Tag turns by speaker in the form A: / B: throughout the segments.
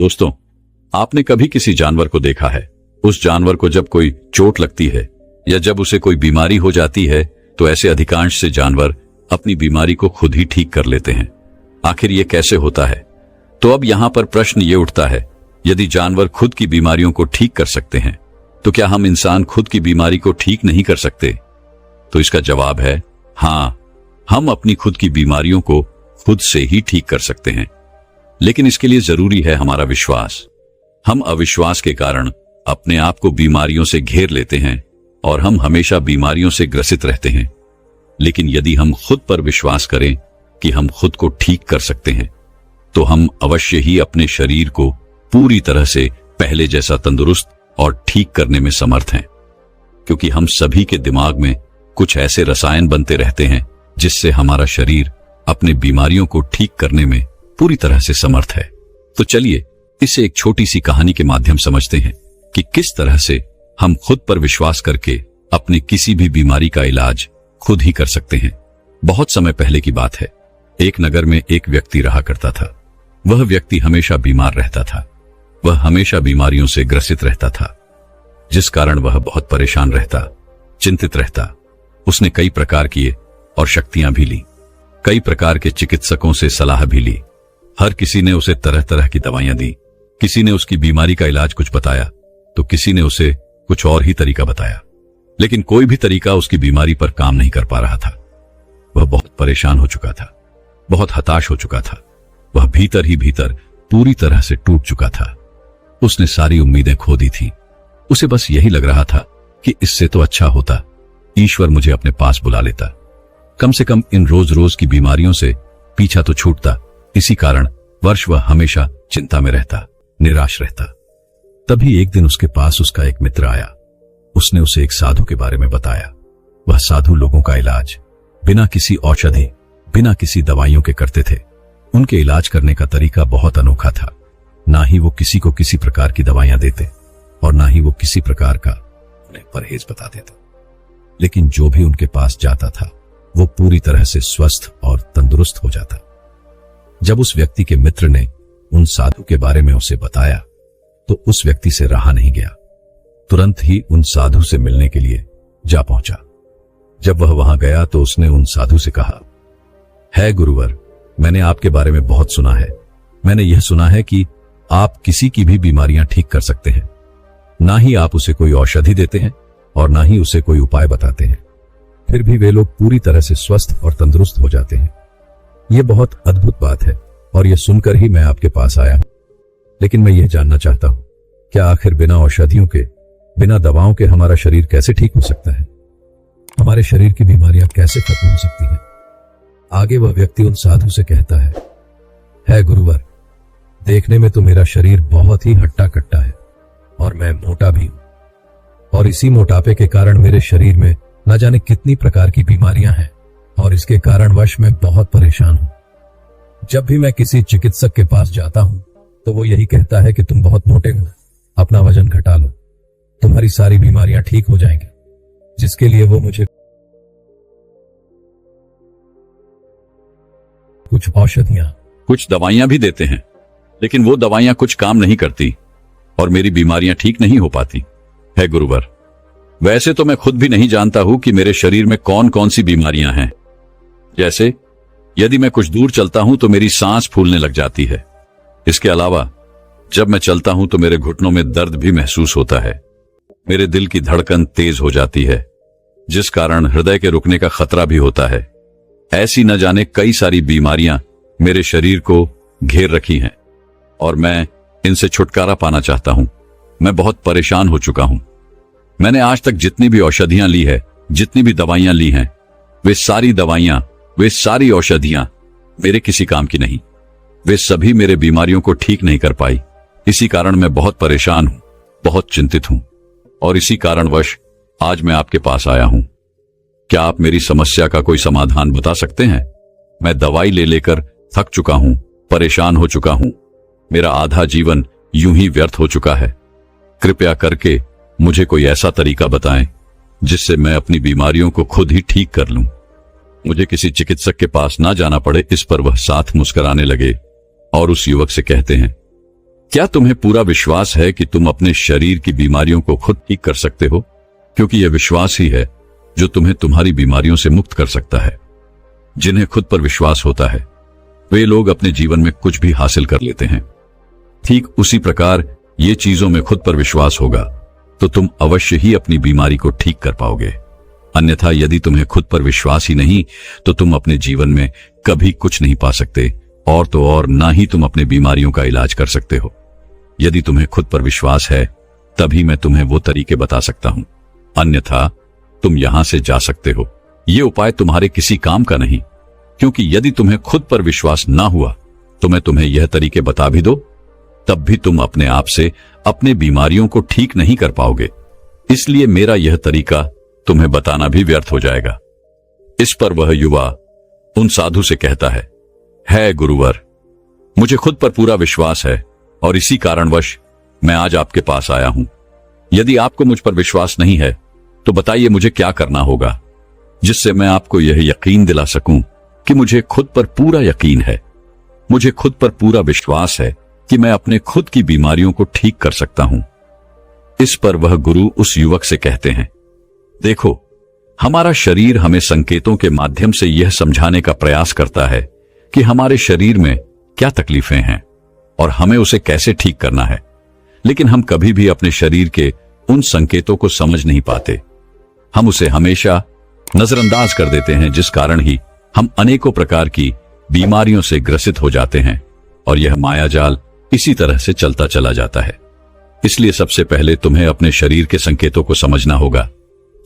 A: दोस्तों, आपने कभी किसी जानवर को देखा है? उस जानवर को जब कोई चोट लगती है या जब उसे कोई बीमारी हो जाती है तो ऐसे अधिकांश से जानवर अपनी बीमारी को खुद ही ठीक कर लेते हैं। आखिर ये कैसे होता है? तो अब यहां पर प्रश्न ये उठता है, यदि जानवर खुद की बीमारियों को ठीक कर सकते हैं तो क्या हम इंसान खुद की बीमारी को ठीक नहीं कर सकते? तो इसका जवाब है हां, हम अपनी खुद की बीमारियों को खुद से ही ठीक कर सकते हैं। लेकिन इसके लिए जरूरी है हमारा विश्वास। हम अविश्वास के कारण अपने आप को बीमारियों से घेर लेते हैं और हम हमेशा बीमारियों से ग्रसित रहते हैं। लेकिन यदि हम खुद पर विश्वास करें कि हम खुद को ठीक कर सकते हैं तो हम अवश्य ही अपने शरीर को पूरी तरह से पहले जैसा तंदुरुस्त और ठीक करने में समर्थ हैं। क्योंकि हम सभी के दिमाग में कुछ ऐसे रसायन बनते रहते हैं जिससे हमारा शरीर अपने बीमारियों को ठीक करने में पूरी तरह से समर्थ है। तो चलिए इसे एक छोटी सी कहानी के माध्यम समझते हैं कि किस तरह से हम खुद पर विश्वास करके अपने किसी भी बीमारी का इलाज खुद ही कर सकते हैं। बहुत समय पहले की बात है। एक नगर में एक व्यक्ति रहा करता था। वह व्यक्ति हमेशा बीमार रहता था। वह हमेशा बीमारियों से ग्रसित रहता था, जिस कारण वह बहुत परेशान रहता, चिंतित रहता। उसने कई प्रकार किए और शक्तियां भी ली। कई प्रकार के चिकित्सकों से सलाह भी ली। हर किसी ने उसे तरह तरह की दवाइयां दी। किसी ने उसकी बीमारी का इलाज कुछ बताया तो किसी ने उसे कुछ और ही तरीका बताया, लेकिन कोई भी तरीका उसकी बीमारी पर काम नहीं कर पा रहा था। वह बहुत परेशान हो चुका था, बहुत हताश हो चुका था। वह भीतर ही भीतर पूरी तरह से टूट चुका था। उसने सारी उम्मीदें खो दी थी। उसे बस यही लग रहा था कि इससे तो अच्छा होता ईश्वर मुझे अपने पास बुला लेता। कम से कम इन रोज रोज की बीमारियों से पीछा तो छूटता। इसी कारण वर्ष वह हमेशा चिंता में रहता, निराश रहता। तभी एक दिन उसके पास उसका एक मित्र आया। उसने उसे एक साधु के बारे में बताया। वह साधु लोगों का इलाज बिना किसी औषधि, बिना किसी दवाइयों के करते थे। उनके इलाज करने का तरीका बहुत अनोखा था। ना ही वो किसी को किसी प्रकार की दवाइयां देते और ना ही वो किसी प्रकार का उन्हें परहेज बताते थे। लेकिन जो भी उनके पास जाता था वो पूरी तरह से स्वस्थ और तंदुरुस्त हो जाता। जब उस व्यक्ति के मित्र ने उन साधु के बारे में उसे बताया तो उस व्यक्ति से रहा नहीं गया। तुरंत ही उन साधु से मिलने के लिए जा पहुंचा। जब वह वहां गया तो उसने उन साधु से कहा, है गुरुवर, मैंने आपके बारे में बहुत सुना है। मैंने यह सुना है कि आप किसी की भी बीमारियां ठीक कर सकते हैं। ना ही आप उसे कोई औषधि देते हैं और ना ही उसे कोई उपाय बताते हैं, फिर भी वे लोग पूरी तरह से स्वस्थ और तंदुरुस्त हो जाते हैं। यह बहुत अद्भुत बात है और यह सुनकर ही मैं आपके पास आया हूं। लेकिन मैं यह जानना चाहता हूं, क्या आखिर बिना औषधियों के, बिना दवाओं के हमारा शरीर कैसे ठीक हो सकता है? हमारे शरीर की बीमारियां कैसे खत्म हो सकती हैं? आगे वह व्यक्ति उन साधु से कहता है गुरुवर, देखने में तो मेरा शरीर बहुत ही हट्टा कट्टा है और मैं मोटा भी हूं। और इसी मोटापे के कारण मेरे शरीर में न जाने कितनी प्रकार की बीमारियां हैं और इसके कारणवश मैं बहुत परेशान हूं। जब भी मैं किसी चिकित्सक के पास जाता हूं तो वो यही कहता है कि तुम बहुत मोटे हो, अपना वजन घटा लो, तुम्हारी सारी बीमारियां ठीक हो जाएंगी। जिसके लिए वो मुझे कुछ औषधियां, कुछ दवाइयां भी देते हैं, लेकिन वो दवाइयां कुछ काम नहीं करती और मेरी बीमारियां ठीक नहीं हो पाती। है गुरुवर, वैसे तो मैं खुद भी नहीं जानता हूं कि मेरे शरीर में कौन कौन सी बीमारियां हैं। जैसे यदि मैं कुछ दूर चलता हूं तो मेरी सांस फूलने लग जाती है। इसके अलावा जब मैं चलता हूं तो मेरे घुटनों में दर्द भी महसूस होता है। मेरे दिल की धड़कन तेज हो जाती है, जिस कारण हृदय के रुकने का खतरा भी होता है। ऐसी न जाने कई सारी बीमारियां मेरे शरीर को घेर रखी हैं और मैं इनसे छुटकारा पाना चाहता हूं। मैं बहुत परेशान हो चुका हूं। मैंने आज तक जितनी भी औषधियां ली है, जितनी भी दवाइयां ली हैं, वे सारी दवाइयां, वे सारी औषधियां मेरे किसी काम की नहीं। वे सभी मेरे बीमारियों को ठीक नहीं कर पाई। इसी कारण मैं बहुत परेशान हूं, बहुत चिंतित हूं और इसी कारणवश आज मैं आपके पास आया हूं। क्या आप मेरी समस्या का कोई समाधान बता सकते हैं? मैं दवाई ले लेकर थक चुका हूं, परेशान हो चुका हूं। मेरा आधा जीवन यूं ही व्यर्थ हो चुका है। कृपया करके मुझे कोई ऐसा तरीका बताएं जिससे मैं अपनी बीमारियों को खुद ही ठीक कर लूं। मुझे किसी चिकित्सक के पास ना जाना पड़े। इस पर वह साथ मुस्कुराने लगे और उस युवक से कहते हैं, क्या तुम्हें पूरा विश्वास है कि तुम अपने शरीर की बीमारियों को खुद ठीक कर सकते हो? क्योंकि यह विश्वास ही है जो तुम्हें तुम्हारी बीमारियों से मुक्त कर सकता है। जिन्हें खुद पर विश्वास होता है वे लोग अपने जीवन में कुछ भी हासिल कर लेते हैं। ठीक उसी प्रकार ये चीजों में खुद पर विश्वास होगा तो तुम अवश्य ही अपनी बीमारी को ठीक कर पाओगे। अन्यथा यदि तुम्हें खुद पर विश्वास ही नहीं तो तुम अपने जीवन में कभी कुछ नहीं पा सकते, और तो और ना ही तुम अपने बीमारियों का इलाज कर सकते हो। यदि तुम्हें खुद पर विश्वास है तभी मैं तुम्हें वो तरीके बता सकता हूं, अन्यथा तुम यहां से जा सकते हो। ये उपाय तुम्हारे किसी काम का नहीं, क्योंकि यदि तुम्हें खुद पर विश्वास ना हुआ तो मैं तुम्हें यह तरीके बता भी दो तब भी तुम अपने आप से अपने बीमारियों को ठीक नहीं कर पाओगे। इसलिए मेरा यह तरीका तुम्हें बताना भी व्यर्थ हो जाएगा। इस पर वह युवा उन साधु से कहता है गुरुवर, मुझे खुद पर पूरा विश्वास है और इसी कारणवश मैं आज आपके पास आया हूं। यदि आपको मुझ पर विश्वास नहीं है तो बताइए मुझे क्या करना होगा जिससे मैं आपको यह यकीन दिला सकूं कि मुझे खुद पर पूरा यकीन है, मुझे खुद पर पूरा विश्वास है कि मैं अपने खुद की बीमारियों को ठीक कर सकता हूं। इस पर वह गुरु उस युवक से कहते हैं, देखो, हमारा शरीर हमें संकेतों के माध्यम से यह समझाने का प्रयास करता है कि हमारे शरीर में क्या तकलीफें हैं और हमें उसे कैसे ठीक करना है, लेकिन हम कभी भी अपने शरीर के उन संकेतों को समझ नहीं पाते। हम उसे हमेशा नजरअंदाज कर देते हैं, जिस कारण ही हम अनेकों प्रकार की बीमारियों से ग्रसित हो जाते हैं और यह मायाजाल इसी तरह से चलता चला जाता है। इसलिए सबसे पहले तुम्हें अपने शरीर के संकेतों को समझना होगा,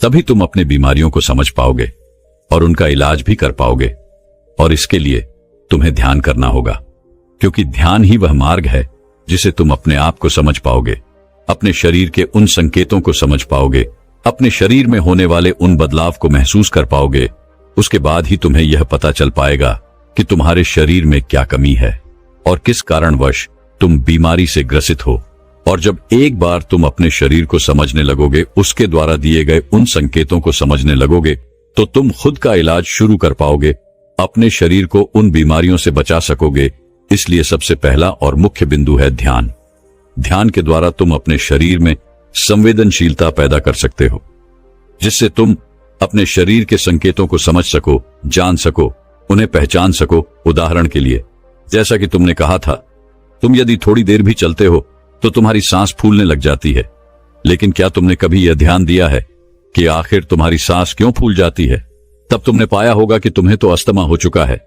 A: तभी तुम अपने बीमारियों को समझ पाओगे और उनका इलाज भी कर पाओगे। और इसके लिए तुम्हें ध्यान करना होगा, क्योंकि ध्यान ही वह मार्ग है जिसे तुम अपने आप को समझ पाओगे, अपने शरीर के उन संकेतों को समझ पाओगे, अपने शरीर में होने वाले उन बदलाव को महसूस कर पाओगे। उसके बाद ही तुम्हें यह पता चल पाएगा कि तुम्हारे शरीर में क्या कमी है और किस कारणवश तुम बीमारी से ग्रसित हो। और जब एक बार तुम अपने शरीर को समझने लगोगे, उसके द्वारा दिए गए उन संकेतों को समझने लगोगे, तो तुम खुद का इलाज शुरू कर पाओगे, अपने शरीर को उन बीमारियों से बचा सकोगे। इसलिए सबसे पहला और मुख्य बिंदु है ध्यान। ध्यान के द्वारा तुम अपने शरीर में संवेदनशीलता पैदा कर सकते हो, जिससे तुम अपने शरीर के संकेतों को समझ सको, जान सको, उन्हें पहचान सको। उदाहरण के लिए, जैसा कि तुमने कहा था, तुम यदि थोड़ी देर भी चलते हो तो तुम्हारी सांस फूलने लग जाती है, लेकिन क्या तुमने कभी यह ध्यान दिया है कि आखिर तुम्हारी सांस क्यों फूल जाती है? तब तुमने पाया होगा कि तुम्हें तो अस्थमा हो चुका है,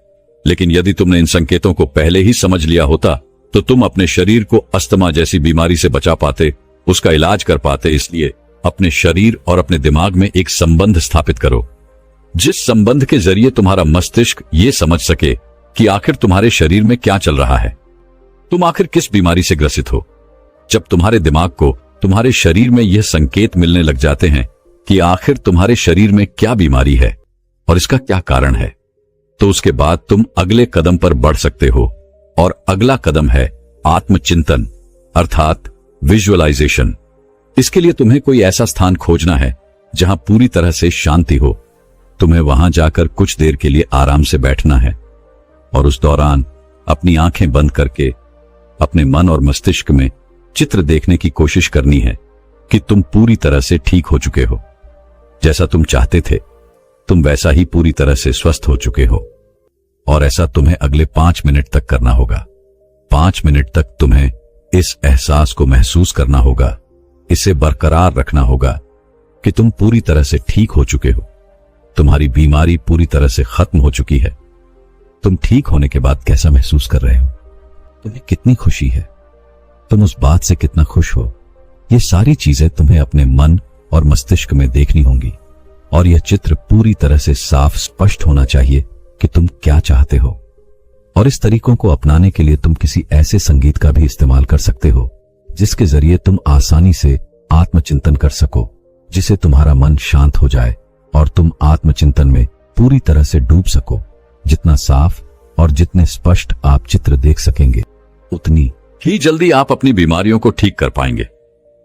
A: लेकिन यदि तुमने इन संकेतों को पहले ही समझ लिया होता तो तुम अपने शरीर को अस्थमा जैसी बीमारी से बचा पाते, उसका इलाज कर पाते। इसलिए अपने शरीर और अपने दिमाग में एक संबंध स्थापित करो, जिस संबंध के जरिए तुम्हारा मस्तिष्क ये समझ सके कि आखिर तुम्हारे शरीर में क्या चल रहा है, तुम आखिर किस बीमारी से ग्रसित हो। जब तुम्हारे दिमाग को तुम्हारे शरीर में यह संकेत मिलने लग जाते हैं कि आखिर तुम्हारे शरीर में क्या बीमारी है और इसका क्या कारण है, तो उसके बाद तुम अगले कदम पर बढ़ सकते हो। और अगला कदम है आत्मचिंतन, अर्थात विजुअलाइजेशन। इसके लिए तुम्हें कोई ऐसा स्थान खोजना है जहां पूरी तरह से शांति हो। तुम्हें वहां जाकर कुछ देर के लिए आराम से बैठना है और उस दौरान अपनी आंखें बंद करके अपने मन और मस्तिष्क में चित्र देखने की कोशिश करनी है कि तुम पूरी तरह से ठीक हो चुके हो। जैसा तुम चाहते थे तुम वैसा ही पूरी तरह से स्वस्थ हो चुके हो। और ऐसा तुम्हें अगले 5 मिनट तक करना होगा। 5 मिनट तक तुम्हें इस एहसास को महसूस करना होगा, इसे बरकरार रखना होगा कि तुम पूरी तरह से ठीक हो चुके हो, तुम्हारी बीमारी पूरी तरह से खत्म हो चुकी है। तुम ठीक होने के बाद कैसा महसूस कर रहे हो, तुम्हें कितनी खुशी है, तुम उस बात से कितना खुश हो, ये सारी चीजें तुम्हें अपने मन और मस्तिष्क में देखनी होंगी। और यह चित्र पूरी तरह से साफ स्पष्ट होना चाहिए कि तुम क्या चाहते हो। और इस तरीकों को अपनाने के लिए तुम किसी ऐसे संगीत का भी इस्तेमाल कर सकते हो जिसके जरिए तुम आसानी से आत्मचिंतन कर सको, जिसे तुम्हारा मन शांत हो जाए और तुम आत्मचिंतन में पूरी तरह से डूब सको। जितना साफ और जितने स्पष्ट आप चित्र देख सकेंगे, उतनी ही जल्दी आप अपनी बीमारियों को ठीक कर पाएंगे।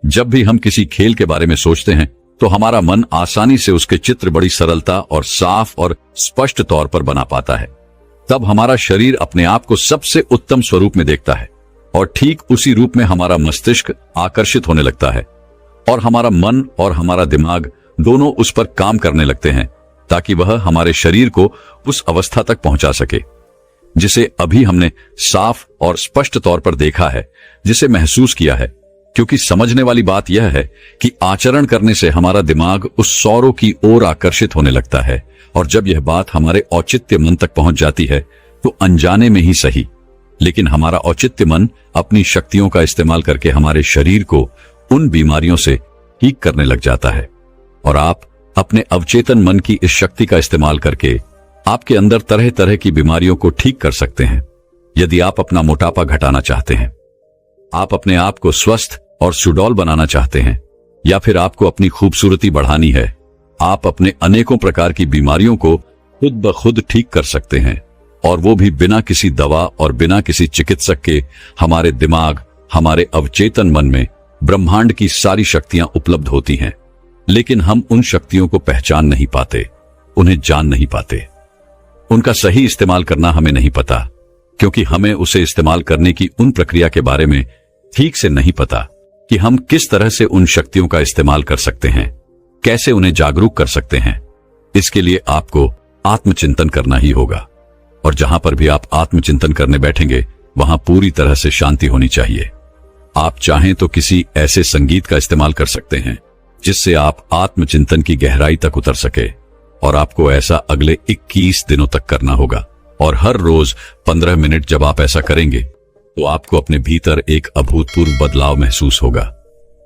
A: जब भी हम किसी खेल के बारे में सोचते हैं तो हमारा मन आसानी से उसके चित्र बड़ी सरलता और साफ और स्पष्ट तौर पर बना पाता है। तब हमारा शरीर अपने आप को सबसे उत्तम स्वरूप में देखता है। और ठीक उसी रूप में हमारा मस्तिष्क आकर्षित होने लगता है और हमारा मन और हमारा दिमाग दोनों उस पर काम करने लगते हैं ताकि वह हमारे शरीर को उस अवस्था तक पहुंचा सके जिसे अभी हमने साफ और स्पष्ट तौर पर देखा है, जिसे महसूस किया है। क्योंकि समझने वाली बात यह है कि आचरण करने से हमारा दिमाग उस सौरों की ओर आकर्षित होने लगता है, और जब यह बात हमारे औचित्य मन तक पहुंच जाती है तो अनजाने में ही सही, लेकिन हमारा औचित्य मन अपनी शक्तियों का इस्तेमाल करके हमारे शरीर को उन बीमारियों से ठीक करने लग जाता है। और आप अपने अवचेतन मन की इस शक्ति का इस्तेमाल करके आपके अंदर तरह तरह की बीमारियों को ठीक कर सकते हैं। यदि आप अपना मोटापा घटाना चाहते हैं, आप अपने आप को स्वस्थ और सुडौल बनाना चाहते हैं, या फिर आपको अपनी खूबसूरती बढ़ानी है, आप अपने अनेकों प्रकार की बीमारियों को खुद ब खुद ठीक कर सकते हैं, और वो भी बिना किसी दवा और बिना किसी चिकित्सक के। हमारे दिमाग, हमारे अवचेतन मन में ब्रह्मांड की सारी शक्तियां उपलब्ध होती हैं, लेकिन हम उन शक्तियों को पहचान नहीं पाते, उन्हें जान नहीं पाते। उनका सही इस्तेमाल करना हमें नहीं पता, क्योंकि हमें उसे इस्तेमाल करने की उन प्रक्रिया के बारे में ठीक से नहीं पता कि हम किस तरह से उन शक्तियों का इस्तेमाल कर सकते हैं, कैसे उन्हें जागरूक कर सकते हैं। इसके लिए आपको आत्मचिंतन करना ही होगा, और जहां पर भी आप आत्मचिंतन करने बैठेंगे वहां पूरी तरह से शांति होनी चाहिए। आप चाहें तो किसी ऐसे संगीत का इस्तेमाल कर सकते हैं जिससे आप आत्मचिंतन की गहराई तक उतर सके, और आपको ऐसा अगले 21 दिनों तक करना होगा। और हर रोज 15 मिनट जब आप ऐसा करेंगे तो आपको अपने भीतर एक अभूतपूर्व बदलाव महसूस होगा।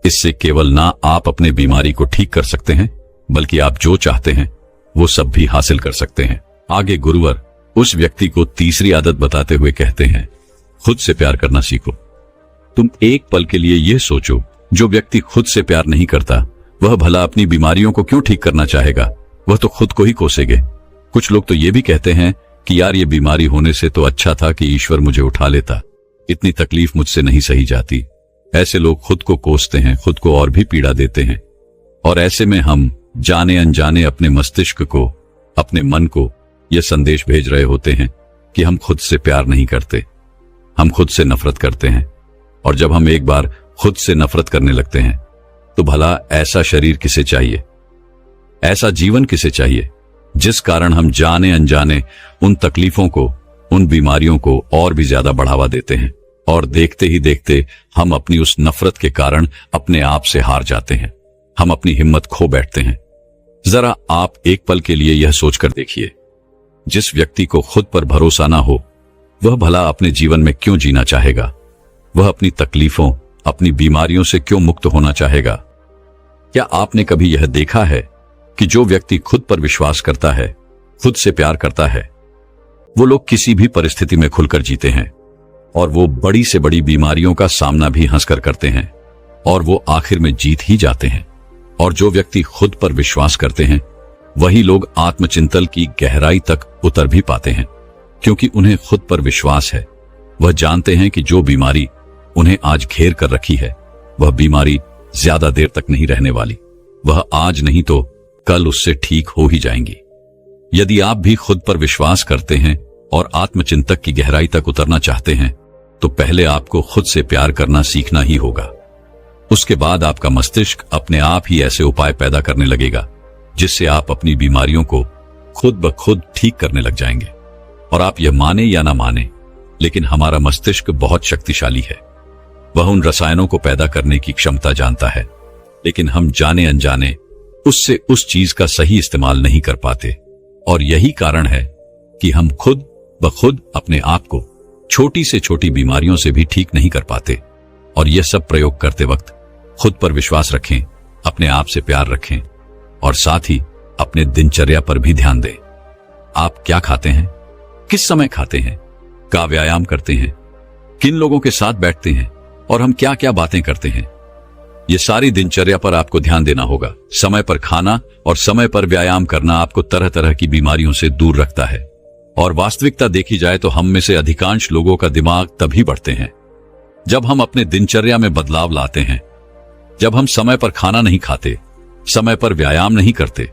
A: इससे केवल ना आप अपने बीमारी को ठीक कर सकते हैं, बल्कि आप जो चाहते हैं वो सब भी हासिल कर सकते हैं। आगे गुरुवर उस व्यक्ति को तीसरी आदत बताते हुए कहते हैं, खुद से प्यार करना सीखो। तुम एक पल के लिए यह सोचो, जो व्यक्ति खुद से प्यार नहीं करता वह भला अपनी बीमारियों को क्यों ठीक करना चाहेगा? वह तो खुद को ही कोसेगे। कुछ लोग तो ये भी कहते हैं कि यार ये बीमारी होने से तो अच्छा था कि ईश्वर मुझे उठा लेता, इतनी तकलीफ मुझसे नहीं सही जाती। ऐसे लोग खुद को कोसते हैं, खुद को और भी पीड़ा देते हैं, और ऐसे में हम जाने अनजाने अपने मस्तिष्क को, अपने मन को यह संदेश भेज रहे होते हैं कि हम खुद से प्यार नहीं करते, हम खुद से नफरत करते हैं। और जब हम एक बार खुद से नफरत करने लगते हैं तो भला ऐसा शरीर किसे चाहिए, ऐसा जीवन किसे चाहिए जिस कारण हम जाने अनजाने उन तकलीफों को, उन बीमारियों को और भी ज्यादा बढ़ावा देते हैं, और देखते ही देखते हम अपनी उस नफरत के कारण अपने आप से हार जाते हैं, हम अपनी हिम्मत खो बैठते हैं। जरा आप एक पल के लिए यह सोचकर देखिए, जिस व्यक्ति को खुद पर भरोसा ना हो वह भला अपने जीवन में क्यों जीना चाहेगा? वह अपनी तकलीफों, अपनी बीमारियों से क्यों मुक्त होना चाहेगा? क्या आपने कभी यह देखा है कि जो व्यक्ति खुद पर विश्वास करता है, खुद से प्यार करता है, वो लोग किसी भी परिस्थिति में खुलकर जीते हैं, और वो बड़ी से बड़ी बीमारियों का सामना भी हंसकर करते हैं, और वो आखिर में जीत ही जाते हैं। और जो व्यक्ति खुद पर विश्वास करते हैं वही लोग आत्मचिंतन की गहराई तक उतर भी पाते हैं, क्योंकि उन्हें खुद पर विश्वास है। वह जानते हैं कि जो बीमारी उन्हें आज घेर कर रखी है वह बीमारी ज्यादा देर तक नहीं रहने वाली, वह आज नहीं तो कल उससे ठीक हो ही जाएंगी। यदि आप भी खुद पर विश्वास करते हैं और आत्मचिंतक की गहराई तक उतरना चाहते हैं तो पहले आपको खुद से प्यार करना सीखना ही होगा। उसके बाद आपका मस्तिष्क अपने आप ही ऐसे उपाय पैदा करने लगेगा जिससे आप अपनी बीमारियों को खुद ब खुद ठीक करने लग जाएंगे। और आप यह माने या ना माने, लेकिन हमारा मस्तिष्क बहुत शक्तिशाली है। वह उन रसायनों को पैदा करने की क्षमता जानता है, लेकिन हम जाने अनजाने उससे उस चीज का सही इस्तेमाल नहीं कर पाते। और यही कारण है कि हम खुद ब खुद अपने आप को छोटी से छोटी बीमारियों से भी ठीक नहीं कर पाते। और यह सब प्रयोग करते वक्त खुद पर विश्वास रखें, अपने आप से प्यार रखें, और साथ ही अपने दिनचर्या पर भी ध्यान दें। आप क्या खाते हैं, किस समय खाते हैं, क्या व्यायाम करते हैं, किन लोगों के साथ बैठते हैं, और हम क्या क्या बातें करते हैं, ये सारी दिनचर्या पर आपको ध्यान देना होगा। समय पर खाना और समय पर व्यायाम करना आपको तरह तरह की बीमारियों से दूर रखता है। और वास्तविकता देखी जाए तो हम में से अधिकांश लोगों का दिमाग तभी बढ़ते हैं जब हम अपने दिनचर्या में बदलाव लाते हैं, जब हम समय पर खाना नहीं खाते, समय पर व्यायाम नहीं करते,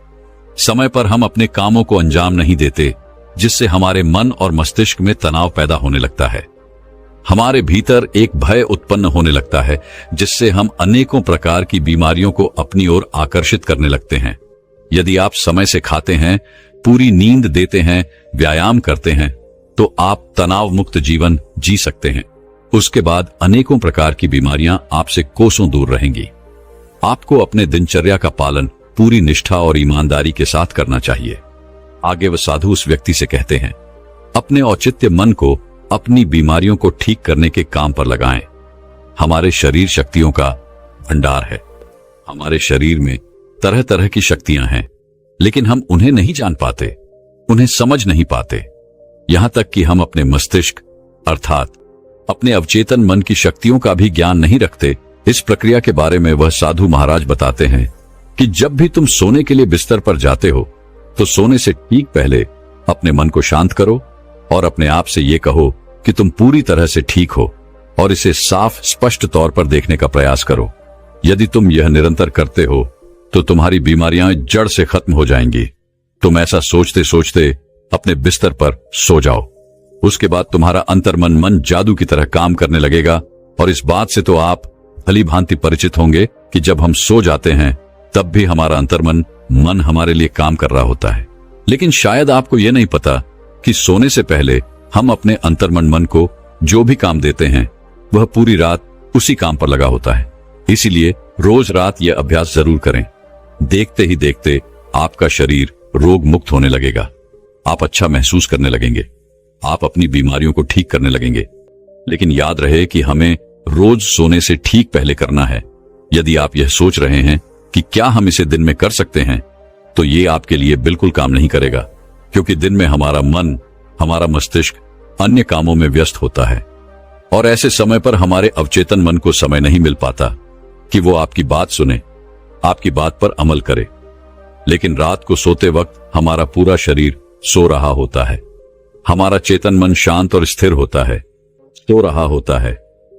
A: समय पर हम अपने कामों को अंजाम नहीं देते, जिससे हमारे मन और मस्तिष्क में तनाव पैदा होने लगता है। हमारे भीतर एक भय उत्पन्न होने लगता है, जिससे हम अनेकों प्रकार की बीमारियों को अपनी ओर आकर्षित करने लगते हैं। यदि आप समय से खाते हैं, पूरी नींद देते हैं, व्यायाम करते हैं, तो आप तनाव मुक्त जीवन जी सकते हैं। उसके बाद अनेकों प्रकार की बीमारियां आपसे कोसों दूर रहेंगी। आपको अपने दिनचर्या का पालन पूरी निष्ठा और ईमानदारी के साथ करना चाहिए। आगे वह साधु उस व्यक्ति से कहते हैं, अपने औचित्य मन को अपनी बीमारियों को ठीक करने के काम पर लगाएं। हमारे शरीर शक्तियों का भंडार है। हमारे शरीर में तरह तरह की शक्तियां हैं, लेकिन हम उन्हें नहीं जान पाते, उन्हें समझ नहीं पाते। यहां तक कि हम अपने मस्तिष्क अर्थात अपने अवचेतन मन की शक्तियों का भी ज्ञान नहीं रखते। इस प्रक्रिया के बारे में वह साधु महाराज बताते हैं कि जब भी तुम सोने के लिए बिस्तर पर जाते हो, तो सोने से ठीक पहले अपने मन को शांत करो और अपने आप से ये कहो कि तुम पूरी तरह से ठीक हो, और इसे साफ स्पष्ट तौर पर देखने का प्रयास करो। यदि तुम यह निरंतर करते हो तो तुम्हारी बीमारियां जड़ से खत्म हो जाएंगी। तुम ऐसा सोचते सोचते अपने बिस्तर पर सो जाओ। उसके बाद तुम्हारा अंतर्मन मन जादू की तरह काम करने लगेगा, और इस बात से तो आप भली भांति परिचित होंगे कि जब हम सो जाते हैं तब भी हमारा अंतर्मन मन हमारे लिए काम कर रहा होता है। लेकिन शायद आपको यह नहीं पता कि सोने से पहले हम अपने अंतर्मन मन को जो भी काम देते हैं, वह पूरी रात उसी काम पर लगा होता है। इसीलिए रोज रात यह अभ्यास जरूर करें। देखते ही देखते आपका शरीर रोग मुक्त होने लगेगा। आप अच्छा महसूस करने लगेंगे। आप अपनी बीमारियों को ठीक करने लगेंगे। लेकिन याद रहे कि हमें रोज सोने से ठीक पहले करना है। यदि आप यह सोच रहे हैं कि क्या हम इसे दिन में कर सकते हैं, तो ये आपके लिए बिल्कुल काम नहीं करेगा, क्योंकि दिन में हमारा मन, हमारा मस्तिष्क अन्य कामों में व्यस्त होता है, और ऐसे समय पर हमारे अवचेतन मन को समय नहीं मिल पाता कि वो आपकी बात सुने, आपकी बात पर अमल करे। लेकिन रात को सोते वक्त हमारा पूरा शरीर सो रहा होता है। हमारा चेतन मन शांत और स्थिर होता है, सो रहा होता है।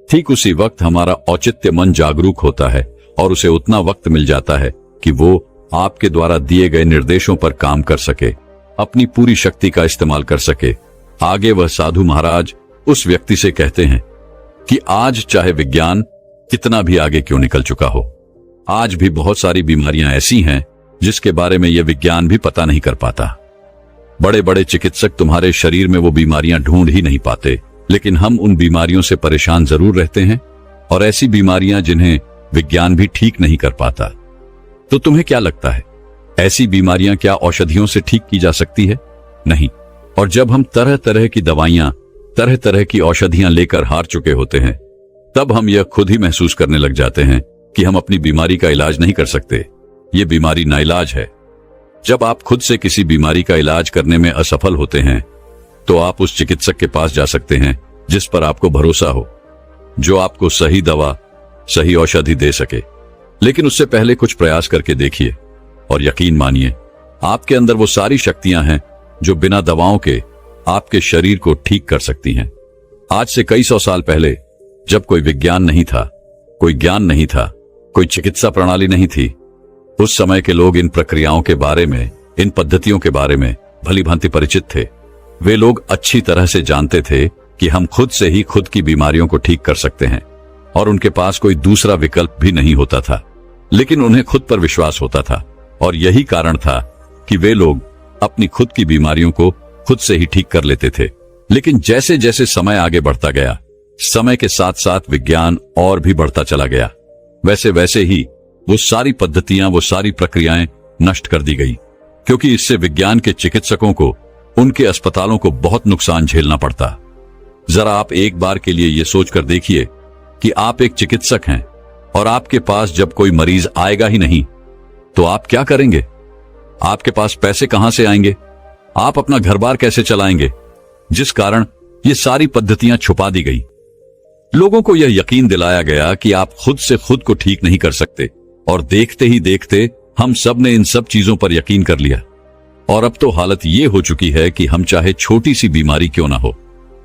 A: ठीक उसी वक्त हमारा औचित्य मन जागरूक होता है, और उसे उतना वक्त मिल जाता है कि वो आपके द्वारा दिए गए निर्देशों पर काम कर सके, अपनी पूरी शक्ति का इस्तेमाल कर सके। आगे वह साधु महाराज उस व्यक्ति से कहते हैं कि आज चाहे विज्ञान कितना भी आगे क्यों निकल चुका हो, आज भी बहुत सारी बीमारियां ऐसी हैं जिसके बारे में यह विज्ञान भी पता नहीं कर पाता। बड़े बड़े चिकित्सक तुम्हारे शरीर में वो बीमारियां ढूंढ ही नहीं पाते, लेकिन हम उन बीमारियों से परेशान जरूर रहते हैं, और ऐसी बीमारियां जिन्हें विज्ञान भी ठीक नहीं कर पाता। तो तुम्हें क्या लगता है, ऐसी बीमारियां क्या औषधियों से ठीक की जा सकती है? नहीं। और जब हम तरह तरह की दवाइयां, तरह तरह की औषधियां लेकर हार चुके होते हैं, तब हम यह खुद ही महसूस करने लग जाते हैं कि हम अपनी बीमारी का इलाज नहीं कर सकते। ये बीमारी नाइलाज है। जब आप खुद से किसी बीमारी का इलाज करने में असफल होते हैं, तो आप उस चिकित्सक के पास जा सकते हैं जिस पर आपको भरोसा हो, जो आपको सही दवा, सही औषधि दे सके। लेकिन उससे पहले कुछ प्रयास करके देखिए, और यकीन मानिए आपके अंदर वो सारी शक्तियां हैं जो बिना दवाओं के आपके शरीर को ठीक कर सकती हैं। आज से कई सौ साल पहले, जब कोई विज्ञान नहीं था, कोई ज्ञान नहीं था, कोई चिकित्सा प्रणाली नहीं थी, उस समय के लोग इन प्रक्रियाओं के बारे में, इन पद्धतियों के बारे में भली भांति परिचित थे। वे लोग अच्छी तरह से जानते थे कि हम खुद से ही खुद की बीमारियों को ठीक कर सकते हैं, और उनके पास कोई दूसरा विकल्प भी नहीं होता था। लेकिन उन्हें खुद पर विश्वास होता था, और यही कारण था कि वे लोग अपनी खुद की बीमारियों को खुद से ही ठीक कर लेते थे। लेकिन जैसे जैसे समय आगे बढ़ता गया, समय के साथ साथ विज्ञान और भी बढ़ता चला गया, वैसे वैसे ही वो सारी पद्धतियां, वो सारी प्रक्रियाएं नष्ट कर दी गई, क्योंकि इससे विज्ञान के चिकित्सकों को, उनके अस्पतालों को बहुत नुकसान झेलना पड़ता। जरा आप एक बार के लिए ये सोचकर देखिए कि आप एक चिकित्सक हैं, और आपके पास जब कोई मरीज आएगा ही नहीं, तो आप क्या करेंगे? आपके पास पैसे कहां से आएंगे? आप अपना घर बार कैसे चलाएंगे? जिस कारण ये सारी पद्धतियां छुपा दी गई। लोगों को यह यकीन दिलाया गया कि आप खुद से खुद को ठीक नहीं कर सकते, और देखते ही देखते हम सब ने इन सब चीजों पर यकीन कर लिया। और अब तो हालत ये हो चुकी है कि हम चाहे छोटी सी बीमारी क्यों ना हो,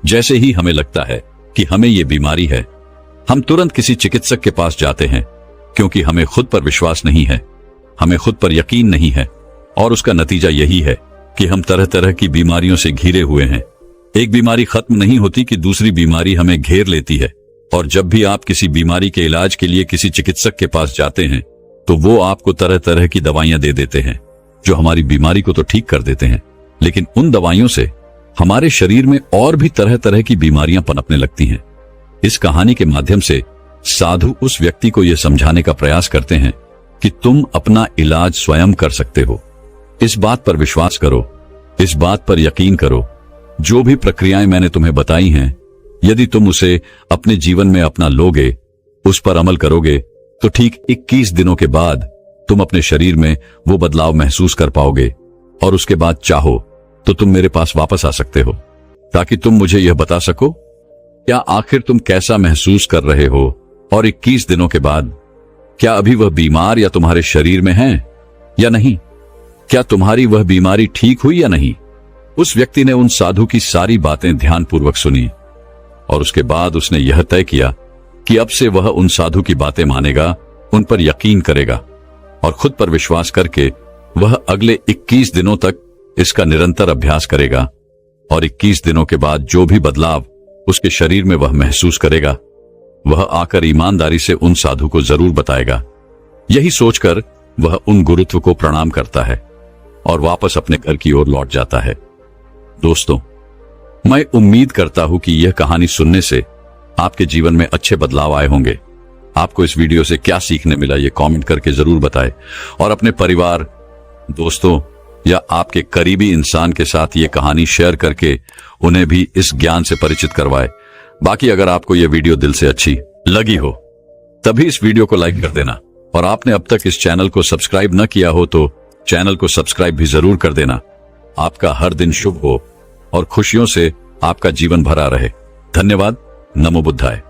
A: जैसे ही हमें लगता है कि हमें ये बीमारी है, हम तुरंत किसी चिकित्सक के पास जाते हैं, क्योंकि हमें खुद पर विश्वास नहीं है, हमें खुद पर यकीन नहीं है। और उसका नतीजा यही है कि हम तरह तरह की बीमारियों से घिरे हुए हैं। एक बीमारी खत्म नहीं होती कि दूसरी बीमारी हमें घेर लेती है। और जब भी आप किसी बीमारी के इलाज के लिए किसी चिकित्सक के पास जाते हैं तो वो आपको तरह तरह की दवाइयां दे देते हैं जो हमारी बीमारी को तो ठीक कर देते हैं, लेकिन उन दवाइयों से हमारे शरीर में और भी तरह तरह की बीमारियां पनपने लगती हैं। इस कहानी के माध्यम से साधु उस व्यक्ति को यह समझाने का प्रयास करते हैं कि तुम अपना इलाज स्वयं कर सकते हो। इस बात पर विश्वास करो, इस बात पर यकीन करो। जो भी प्रक्रियाएं मैंने तुम्हें बताई हैं, यदि तुम उसे अपने जीवन में अपना लोगे, उस पर अमल करोगे, तो ठीक 21 दिनों के बाद तुम अपने शरीर में वो बदलाव महसूस कर पाओगे और उसके बाद चाहो तो तुम मेरे पास वापस आ सकते हो ताकि तुम मुझे यह बता सको क्या आखिर तुम कैसा महसूस कर रहे हो और 21 दिनों के बाद क्या अभी वह बीमार या तुम्हारे शरीर में है या नहीं, क्या तुम्हारी वह बीमारी ठीक हुई या नहीं। उस व्यक्ति ने उन साधु की सारी बातें ध्यानपूर्वक सुनी और उसके बाद उसने यह तय किया कि अब से वह उन साधु की बातें मानेगा, उन पर यकीन करेगा और खुद पर विश्वास करके वह अगले 21 दिनों तक इसका निरंतर अभ्यास करेगा और 21 दिनों के बाद जो भी बदलाव उसके शरीर में वह महसूस करेगा वह आकर ईमानदारी से उन साधु को जरूर बताएगा। यही सोचकर वह उन गुरुत्व को प्रणाम करता है और वापस अपने घर की ओर लौट जाता है। दोस्तों, मैं उम्मीद करता हूं कि यह कहानी सुनने से आपके जीवन में अच्छे बदलाव आए होंगे। आपको इस वीडियो से क्या सीखने मिला ये कमेंट करके जरूर बताएं और अपने परिवार, दोस्तों या आपके करीबी इंसान के साथ ये कहानी शेयर करके उन्हें भी इस ज्ञान से परिचित करवाएं। बाकी अगर आपको यह वीडियो दिल से अच्छी लगी हो तभी इस वीडियो को लाइक कर देना और आपने अब तक इस चैनल को सब्सक्राइब न किया हो तो चैनल को सब्सक्राइब भी जरूर कर देना। आपका हर दिन शुभ हो और खुशियों से आपका जीवन भरा रहे। धन्यवाद। नमो बुद्धाय।